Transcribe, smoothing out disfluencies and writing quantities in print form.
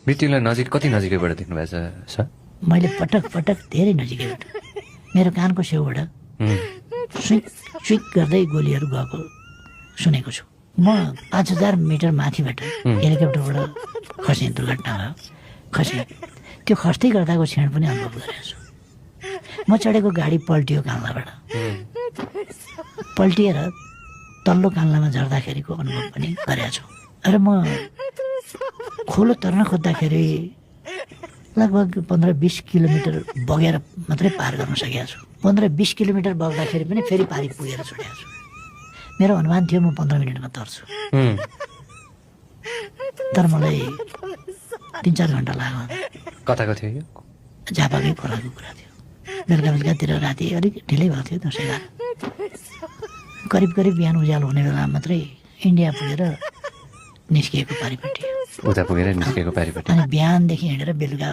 मृत्युलाई कति नजिकैबाट देख्नु भएको छ सर? मैले पटक पटक धेरै नजिकैबाट मेरो कानको छेउबाट स्विक स्विक गर्दै गोलीहरू गएको सुनेको छु। म 5000 मिटर माथिबाट हेलिकप्टरबाट खसेँ, दुर्घटना भयो, खसेँ। त्यो खस्दै गर्दाको क्षण पनि अनुभव गरेको छु। म चढेको गाडी पल्टियो कान्लाबाट, पल्टिएर तल्लो कान्लामा झर्दाखेरिको अनुभव पनि गरेको छु। र म खोलो तर्न खोज्दाखेरि लगभग 15-20 किलोमिटर बगेर मात्रै पार गर्न सकेको छु। 15-20 किलोमिटर बग्दाखेरि पनि फेरि पारि पुगेर छोडेको छु। मेरो अनुमान थियो म 15 मिनटमा तर्छु, तर मलाई 3-4 घन्टा लाग्यो। कताको थियो यो? झापाकै खोलाको कुरा थियो। बेलुकातिर राति अलिक ढिलै भएको थियो, दसैँ लाग्यो। करिब बिहान उज्यालो हुने बेला मात्रै इन्डिया पुगेर निस्किएको पारिपट्टि, उता पुगेर निस्केको पारिपट्टि। अनि बिहानदेखि हिँडेर बेलुका